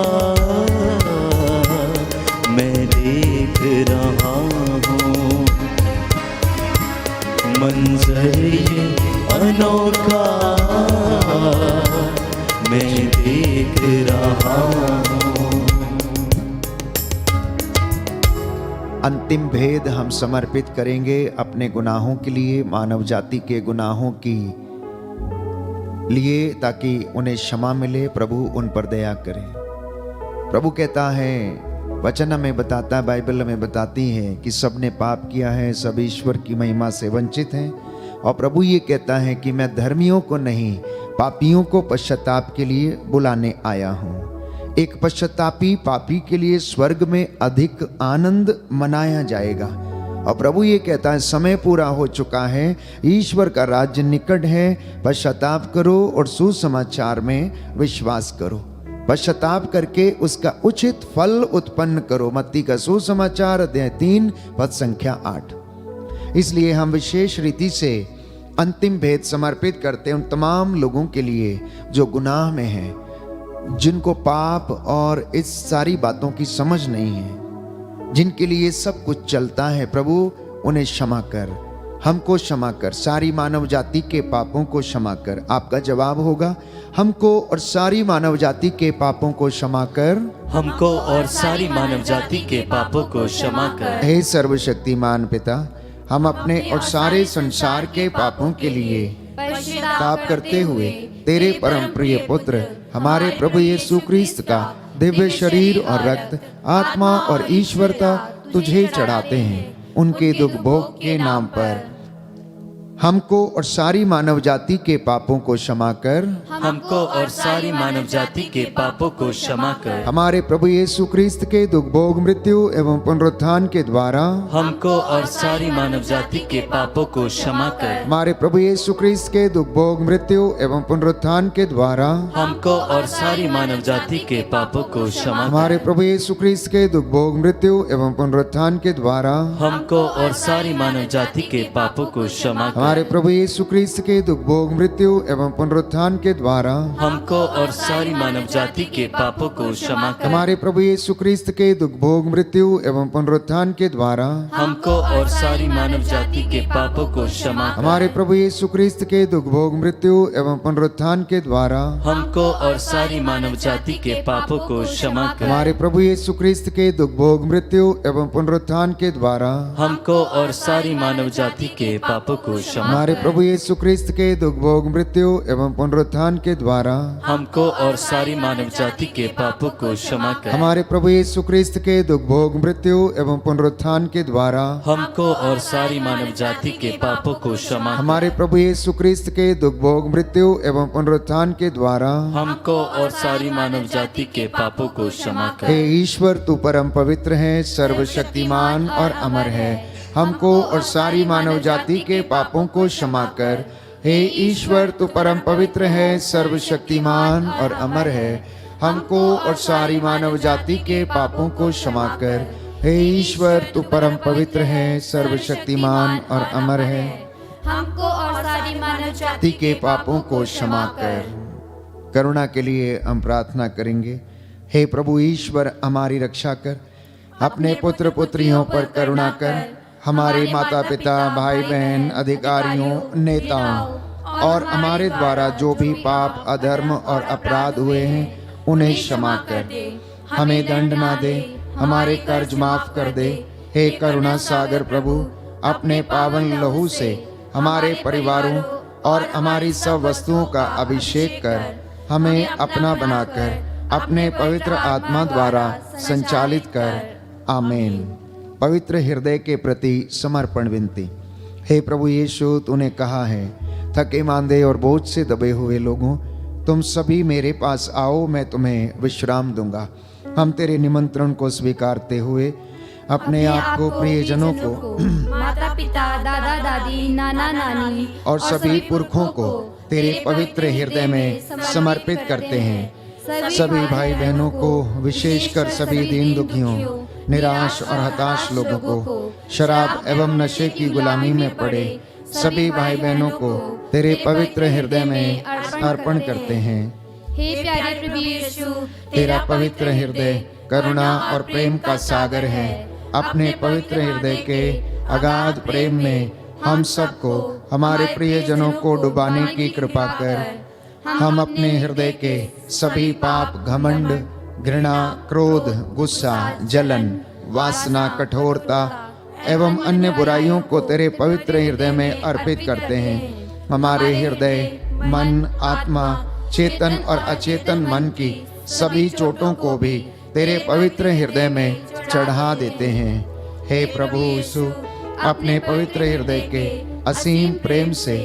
[SPEAKER 1] मैं देख रहा हूँ। मंजर ये अनोखा मैं देख रहा हूँ।
[SPEAKER 3] अंतिम भेद हम समर्पित करेंगे अपने गुनाहों के लिए, मानव जाति के गुनाहों की लिए, ताकि उन्हें क्षमा मिले, प्रभु उन पर दया करे। प्रभु कहता है, वचन हमें बताता है, बाइबल हमें बताती है कि सब ने पाप किया है, सब ईश्वर की महिमा से वंचित हैं। और प्रभु ये कहता है कि मैं धर्मियों को नहीं, पापियों को पश्चाताप के लिए बुलाने आया हूँ। एक पश्चातापी पापी के लिए स्वर्ग में अधिक आनंद मनाया जाएगा। और प्रभु ये कहता है, समय पूरा हो चुका है, ईश्वर का राज्य निकट है। पश्चाताप करो और सुसमाचार में विश्वास करो। पश्चाताप करके उसका उचित फल उत्पन्न करो। मत्ती का सुसमाचार अध्याय 3 पद संख्या 8। इसलिए हम विशेष रीति से अंतिम भेद समर्पित करते हैं उन तमाम लोगों के लिए जो गुनाह में हैं, जिनको पाप और इस सारी बातों की समझ नहीं है, जिनके लिए सब कुछ चलता है। प्रभु उन्हें क्षमा कर, हमको क्षमा कर, सारी मानव जाति के पापों को क्षमा कर। आपका जवाब होगा, हमको और सारी मानव जाति के पापों को क्षमा कर।
[SPEAKER 2] हमको और सारी मानव जाति के पापों को क्षमा कर।
[SPEAKER 3] हे सर्वशक्तिमान पिता, हम अपने और सारे संसार के पापों के लिए ताप करते हुए तेरे परम प्रिय पुत्र हमारे प्रभु यीशु क्रिस्त का दिव्य शरीर और रक्त, आत्मा और ईश्वरता तुझे चढ़ाते हैं। उनके दुख भोग के नाम पर हमको और सारी मानव जाति के पापों को क्षमा कर।
[SPEAKER 2] हमको और सारी मानव जाति के पापों को क्षमा कर।
[SPEAKER 3] हमारे प्रभु यीशु क्रिस्त के दुख भोग मृत्यु एवं पुनरुत्थान के द्वारा
[SPEAKER 2] हमको और सारी मानव जाति के पापों को क्षमा कर।
[SPEAKER 3] हमारे प्रभु यीशु क्रिस्त के दुख भोग मृत्यु एवं पुनरुत्थान के द्वारा
[SPEAKER 2] हमको और सारी मानव जाति के पापों को क्षमा कर।
[SPEAKER 3] हमारे प्रभु यीशु क्रिस्त के दुख भोग मृत्यु एवं पुनरुत्थान के द्वारा
[SPEAKER 2] हमको और सारी मानव जाति के पापों को क्षमा कर।
[SPEAKER 3] हमारे प्रभु यीशु क्रिस्त के दुख भोग मृत्यु एवं पुनरुत्थान के द्वारा
[SPEAKER 2] हमको और सारी मानव जाति के पापों को क्षमा कर।
[SPEAKER 3] हमारे प्रभु यीशु क्रिस्त के दुख भोग मृत्यु एवं पुनरुत्थान के द्वारा
[SPEAKER 2] हमको और सारी मानव जाति के पापों को क्षमा कर।
[SPEAKER 3] हमारे प्रभु यीशु क्रिस्त के दुख भोग मृत्यु एवं पुनरुत्थान के द्वारा
[SPEAKER 2] हमको और सारी मानव जाति के पापों को क्षमा कर।
[SPEAKER 3] हमारे प्रभु यीशु क्रिस्त के दुख भोग मृत्यु एवं पुनरुत्थान के द्वारा
[SPEAKER 2] हमको और सारी मानव जाति के पापों को क्षमा
[SPEAKER 3] हमारे प्रभु यीशु क्रिस्त के दुख भोग मृत्यु एवं पुनरुत्थान के द्वारा
[SPEAKER 2] हमको और सारी मानव जाति के पापों को क्षमा कर।
[SPEAKER 3] हमारे प्रभु यीशु क्रिस्त के दुख भोग मृत्यु एवं पुनरुत्थान के द्वारा
[SPEAKER 2] हमको और सारी मानव जाति के पापों को क्षमा कर।
[SPEAKER 3] हमारे प्रभु यीशु क्रिस्त के दुख भोग मृत्यु एवं पुनरुत्थान के द्वारा
[SPEAKER 2] हमको और सारी मानव जाति के पापों को क्षमा कर।
[SPEAKER 3] हे ईश्वर, तू परम पवित्र है, सर्वशक्तिमान और अमर है। हमको और सारी मानव जाति के पापों को क्षमा कर। हे ईश्वर, तू परम पवित्र है, सर्वशक्तिमान और अमर है। हमको और सारी मानव जाति के पापों को क्षमा कर। हे ईश्वर, तू परम पवित्र है, सर्वशक्तिमान और अमर है।
[SPEAKER 4] हमको और सारी मानव जाति
[SPEAKER 3] जाति के पापों को क्षमा कर। करुणा के लिए हम प्रार्थना करेंगे। हे प्रभु ईश्वर, हमारी रक्षा कर, अपने पुत्र पुत्रियों पर करुणा कर। हमारे माता पिता, भाई बहन, अधिकारियों, नेताओं और हमारे द्वारा जो भी पाप, अधर्म और अपराध हुए हैं उन्हें क्षमा कर। हमें दंड ना दे, हमारे कर्ज माफ कर दे। हे करुणा सागर प्रभु, अपने पावन लहू से हमारे परिवारों और हमारी सब वस्तुओं का अभिषेक कर। हमें अपना बनाकर अपने पवित्र आत्मा द्वारा संचालित कर। आमीन। पवित्र हृदय के प्रति समर्पण विनती। हे प्रभु यीशु, तूने कहा है, थके मांदे और बोझ से दबे हुए लोगों, तुम सभी मेरे पास आओ, मैं तुम्हें विश्राम दूंगा। हम तेरे निमंत्रण को स्वीकारते हुए अपने आप को, प्रियजनों को,
[SPEAKER 4] माता पिता, दादा दादी, नाना नानी
[SPEAKER 3] और सभी पुरखों को तेरे पवित्र हृदय में समर्पित करते हैं। सभी भाई बहनों को, विशेषकर सभी दीन दुखियों, निराश और हताश लोगों को, शराब एवं नशे की गुलामी में पड़े सभी भाई बहनों को तेरे पवित्र हृदय में अर्पण करते हैं।
[SPEAKER 4] हे प्यारे प्रभु यीशु,
[SPEAKER 3] तेरा पवित्र हृदय करुणा और प्रेम का सागर है। अपने पवित्र हृदय के अगाध प्रेम में हम सबको, हमारे प्रियजनों को डुबाने की कृपा कर। हम अपने हृदय के सभी पाप, घमंड, घृणा, क्रोध, गुस्सा, जलन, वासना, कठोरता एवं अन्य बुराइयों को तेरे पवित्र हृदय में अर्पित करते हैं। हमारे हृदय, मन, आत्मा, चेतन और अचेतन मन की सभी चोटों को भी तेरे पवित्र हृदय में चढ़ा देते हैं। हे प्रभु यीशु, अपने पवित्र हृदय के असीम प्रेम से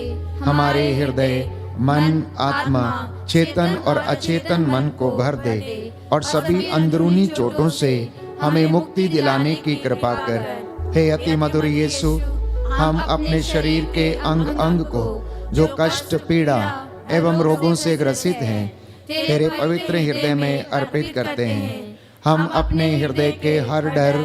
[SPEAKER 3] हमारे हृदय, मन, आत्मा, चेतन और अचेतन मन को भर दे और सभी अंदरूनी चोटों से हमें मुक्ति दिलाने की कृपा कर। हे अति मधुर यीशु, हम अपने शरीर के अंग अंग को जो कष्ट, पीड़ा एवं रोगों से ग्रसित हैं तेरे पवित्र हृदय में अर्पित करते हैं। हम अपने हृदय के हर डर,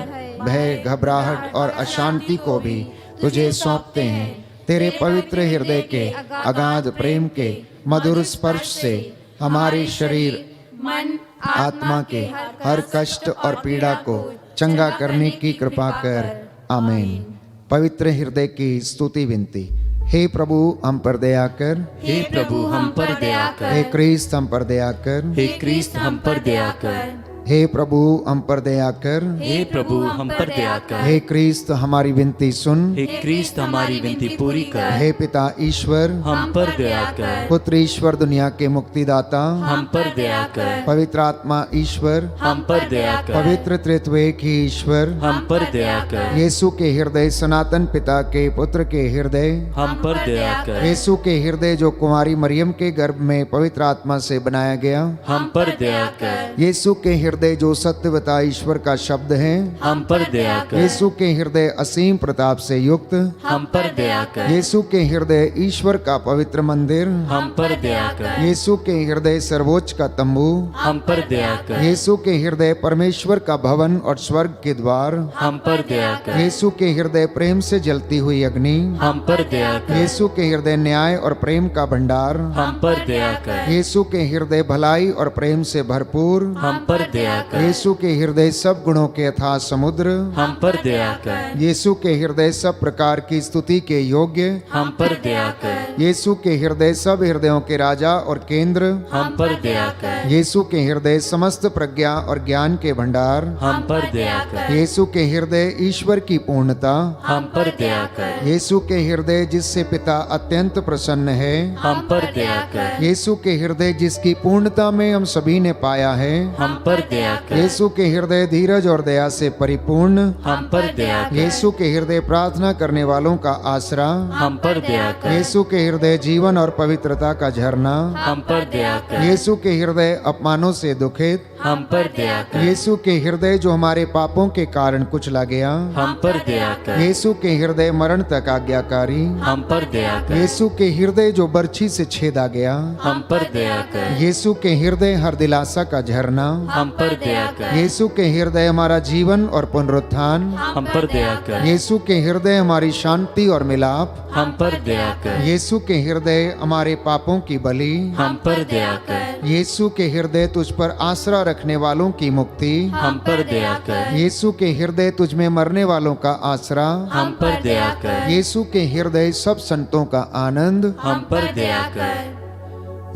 [SPEAKER 3] भय, घबराहट और अशांति को भी तुझे सौंपते हैं। तेरे पवित्र हृदय के अगाध प्रेम के मधुर स्पर्श से हमारे शरीर,
[SPEAKER 4] मन,
[SPEAKER 3] आत्मा के हर कष्ट और पीड़ा को चंगा करने की कृपा कर। आमीन। पवित्र हृदय की स्तुति विनती। हे प्रभु, हम पर दया कर।
[SPEAKER 2] हे प्रभु, हम पर दया कर।
[SPEAKER 3] हे क्रिस्त, हम पर दया कर।
[SPEAKER 2] हे क्रिस्त, हम पर दया कर।
[SPEAKER 3] हे प्रभु, हम पर दया कर।
[SPEAKER 2] हे प्रभु, हम पर दया कर।
[SPEAKER 3] हे क्रिस्त, हमारी विनती सुन।
[SPEAKER 2] हे क्रिस्त, हमारी विनती पूरी कर।
[SPEAKER 3] हे पिता ईश्वर,
[SPEAKER 2] हम पर दया कर।
[SPEAKER 3] पुत्र ईश्वर, दुनिया के मुक्तिदाता,
[SPEAKER 2] हम पर दया कर।
[SPEAKER 3] पवित्र आत्मा ईश्वर,
[SPEAKER 2] हम पर दया कर।
[SPEAKER 3] पवित्र त्रित्वैक ही ईश्वर,
[SPEAKER 2] हम पर दया कर।
[SPEAKER 3] यीशु के हृदय, सनातन पिता के पुत्र के हृदय,
[SPEAKER 2] हम पर दया कर।
[SPEAKER 3] यीशु के हृदय जो कुमारी मरियम के गर्भ में पवित्र आत्मा से बनाया गया,
[SPEAKER 2] हम पर दया कर।
[SPEAKER 3] यीशु के हृदय हृदय जो सत्यवता ईश्वर का शब्द है,
[SPEAKER 2] हम पर दया कर।
[SPEAKER 3] यीशु के हृदय असीम प्रताप से युक्त,
[SPEAKER 2] हम पर दया कर।
[SPEAKER 3] यीशु के हृदय ईश्वर का पवित्र मंदिर,
[SPEAKER 2] हम पर दया कर।
[SPEAKER 3] यीशु के हृदय सर्वोच्च का तंबू,
[SPEAKER 2] हम पर दया कर।
[SPEAKER 3] यीशु के हृदय परमेश्वर का भवन और स्वर्ग के द्वार,
[SPEAKER 2] हम पर दया कर।
[SPEAKER 3] यीशु के हृदय प्रेम से जलती हुई अग्नि,
[SPEAKER 2] हम पर दया कर।
[SPEAKER 3] यीशु के हृदय न्याय और प्रेम का भंडार,
[SPEAKER 2] हम पर दया कर।
[SPEAKER 3] यीशु के हृदय भलाई और प्रेम से भरपूर,
[SPEAKER 2] हम पर दया कर।
[SPEAKER 3] यीशु के हृदय सब गुणों के अथाह समुद्र,
[SPEAKER 2] हम पर दया कर।
[SPEAKER 3] यीशु के हृदय सब प्रकार की स्तुति के योग्य,
[SPEAKER 2] हम पर दया कर।
[SPEAKER 3] यीशु के हृदय सब हृदयों के राजा और केंद्र,
[SPEAKER 2] हम पर दया कर।
[SPEAKER 3] यीशु के हृदय समस्त प्रज्ञा और ज्ञान के भंडार,
[SPEAKER 2] हम पर दया कर।
[SPEAKER 3] यीशु के हृदय ईश्वर की पूर्णता,
[SPEAKER 2] हम पर दया कर।
[SPEAKER 3] यीशु के हृदय जिससे पिता अत्यंत प्रसन्न है,
[SPEAKER 2] हम पर दया कर।
[SPEAKER 3] यीशु के हृदय जिसकी पूर्णता में हम सभी ने पाया है,
[SPEAKER 2] हम पर दया कर।
[SPEAKER 3] यीशु के हृदय धीरज और दया से परिपूर्ण,
[SPEAKER 2] हम पर दया कर।
[SPEAKER 3] यीशु के हृदय प्रार्थना करने वालों का आसरा,
[SPEAKER 2] हम पर दया कर।
[SPEAKER 3] यीशु के हृदय जीवन और पवित्रता का झरना,
[SPEAKER 2] हम पर दया कर।
[SPEAKER 3] यीशु के हृदय अपमानों से दुखित,
[SPEAKER 2] हम पर दया कर।
[SPEAKER 3] यीशु के हृदय जो हमारे पापों के कारण कुचला गया,
[SPEAKER 2] हम पर दया कर।
[SPEAKER 3] यीशु के हृदय मरण तक आज्ञाकारी,
[SPEAKER 2] हम पर दया कर।
[SPEAKER 3] यीशु के हृदय जो बर्छी से छेदा गया,
[SPEAKER 2] हम पर दया कर।
[SPEAKER 3] यीशु के हृदय हर दिलासा का झरना,
[SPEAKER 2] हम पर दया कर।
[SPEAKER 3] यीशु के हृदय हमारा जीवन और पुनरुत्थान,
[SPEAKER 2] हम पर दया कर।
[SPEAKER 3] यीशु के हृदय हमारी शांति और मिलाप,
[SPEAKER 2] हम पर दया कर।
[SPEAKER 3] यीशु के हृदय हमारे पापों की बलि,
[SPEAKER 2] हम पर दया कर।
[SPEAKER 3] यीशु के हृदय तुझ पर आसरा रखने वालों की मुक्ति,
[SPEAKER 2] हम पर दया कर।
[SPEAKER 3] यीशु के हृदय तुझ में मरने वालों का आसरा,
[SPEAKER 2] हम पर दया कर।
[SPEAKER 3] यीशु के हृदय सब संतों का आनंद,
[SPEAKER 2] हम पर दया कर।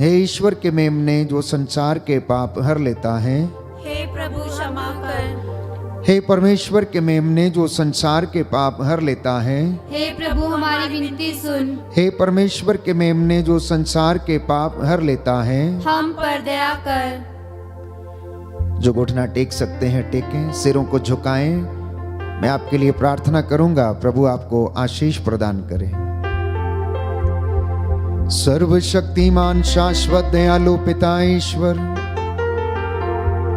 [SPEAKER 3] हे ईश्वर के मेमने जो संसार के पाप हर लेता है,
[SPEAKER 4] हे प्रभु क्षमा कर।
[SPEAKER 3] हे परमेश्वर के मेमने जो संसार के पाप हर लेता है,
[SPEAKER 4] हे प्रभु हमारी विनती सुन।
[SPEAKER 3] हे परमेश्वर के मेमने जो संसार के पाप हर लेता है,
[SPEAKER 4] हम पर दया कर।
[SPEAKER 3] जो घुटना टेक सकते हैं टेकें, सिरों को झुकाएं। मैं आपके लिए प्रार्थना करूंगा, प्रभु आपको आशीष प्रदान करे। सर्वशक्तिमान शाश्वत दयालु पिता ईश्वर,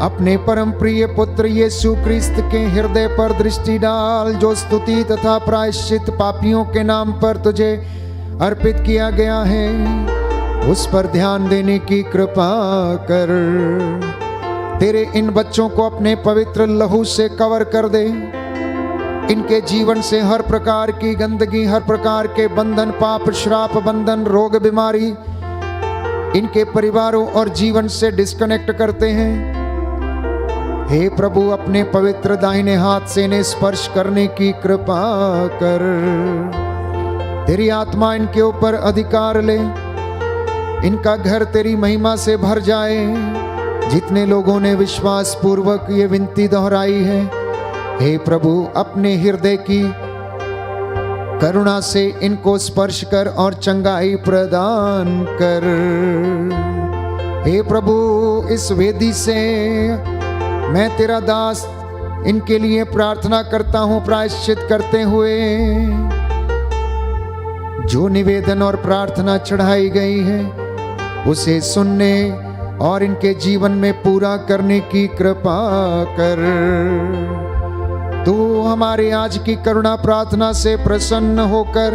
[SPEAKER 3] अपने परम प्रिय पुत्र यीशु क्रिस्त के हृदय पर दृष्टि डाल, जो स्तुति तथा प्रायश्चित पापियों के नाम पर तुझे अर्पित किया गया है, उस पर ध्यान देने की कृपा कर। तेरे इन बच्चों को अपने पवित्र लहू से कवर कर दे। इनके जीवन से हर प्रकार की गंदगी, हर प्रकार के बंधन, पाप, श्राप, बंधन, रोग, बीमारी इनके परिवारों और जीवन से डिस्कनेक्ट करते हैं। हे प्रभु, अपने पवित्र दाहिने हाथ से इन्हें स्पर्श करने की कृपा कर। तेरी आत्मा इनके ऊपर अधिकार ले, इनका घर तेरी महिमा से भर जाए। जितने लोगों ने विश्वास पूर्वक ये विनती दोहराई है, हे प्रभु, अपने हृदय की करुणा से इनको स्पर्श कर और चंगाई प्रदान कर। हे प्रभु, इस वेदी से मैं तेरा दास इनके लिए प्रार्थना करता हूं, प्रायश्चित करते हुए जो निवेदन और प्रार्थना चढ़ाई गई है उसे सुनने और इनके जीवन में पूरा करने की कृपा कर। तू हमारे आज की करुणा प्रार्थना से प्रसन्न होकर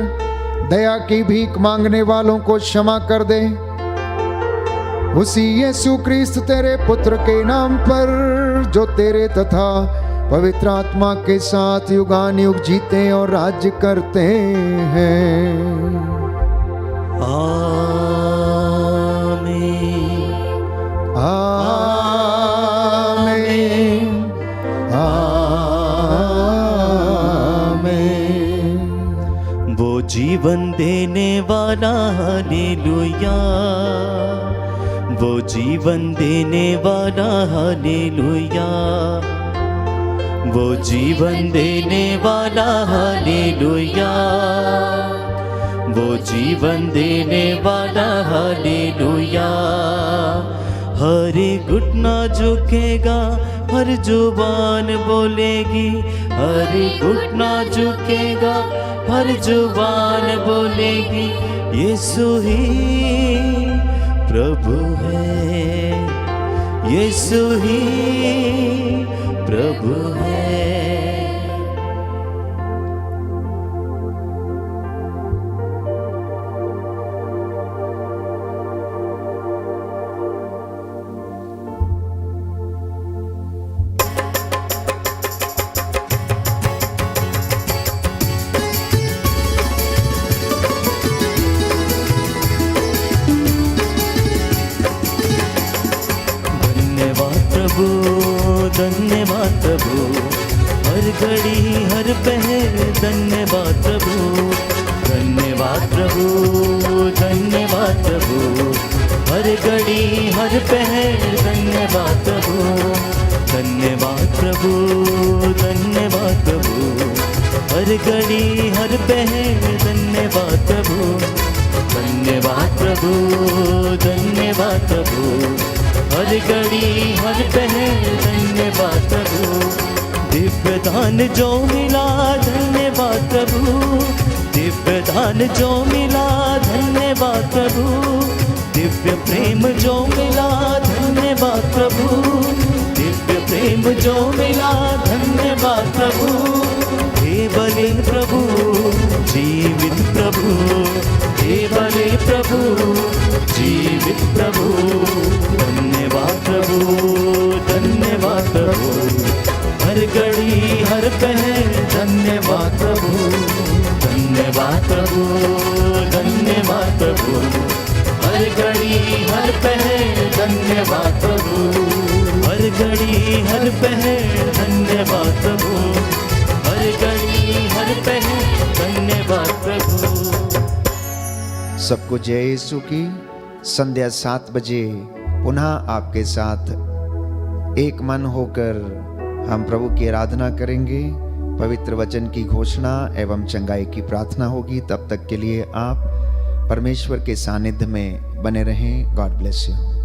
[SPEAKER 3] दया की भीख मांगने वालों को क्षमा कर दे। उसी यीशु क्रिस्त तेरे पुत्र के नाम पर, जो तेरे तथा पवित्र आत्मा के साथ युगानुयुग जीते और राज्य करते हैं।
[SPEAKER 1] आमीन।
[SPEAKER 3] आमीन। आमीन।
[SPEAKER 1] वो जीवन देने वाला, हालेलुया। वो जीवन देने वाला, हालेलुया। वो जीवन देने वाला, हालेलुया। वो जीवन देने वाला, हालेलुया। हर घुटना झुकेगा, हर जुबान बोलेगी। हर घुटना झुकेगा, हर जुबान बोलेगी, यीशु ही प्रभु है।
[SPEAKER 2] यीशु ही प्रभु है। धन्यवाद प्रभु, हर घड़ी हर पहर धन्यवाद प्रभु। धन्यवाद प्रभु, धन्यवाद प्रभु, हर घड़ी हर पहर धन्यवाद प्रभु। धन्यवाद प्रभु, धन्यवाद प्रभु, हर घड़ी हर पहर धन्यवाद प्रभु। धन्यवाद प्रभु, धन्यवाद प्रभु, हर घड़ी हर पहर धन्यवाद प्रभु। दिव्य दान जो मिला धन्यवाद प्रभु, दिव्य दान जो मिला धन्यवाद प्रभु। दिव्य प्रेम जो मिला धन्यवाद प्रभु, दिव्य प्रेम जो मिला धन्यवाद प्रभु। हे बलिन प्रभु, जीवित प्रभु, हे बलि प्रभु, जीवित प्रभु। धन्यवाद प्रभु, धन्यवाद प्रभु, हर घड़ी हर पहर धन्यवाद प्रभु। धन्यवाद प्रभु, धन्यवाद प्रभु, हर घड़ी हर पहर धन्यवाद प्रभु। हर घड़ी हर पहर धन्यवाद प्रभु, हर घड़ी हर पहर धन्यवाद प्रभु।
[SPEAKER 3] सबको जय यीशु की। संध्या 7 बजे पुनः आपके साथ एक मन होकर हम प्रभु की आराधना करेंगे। पवित्र वचन की घोषणा एवं चंगाई की प्रार्थना होगी। तब तक के लिए आप परमेश्वर के सानिध्य में बने रहें। God bless you.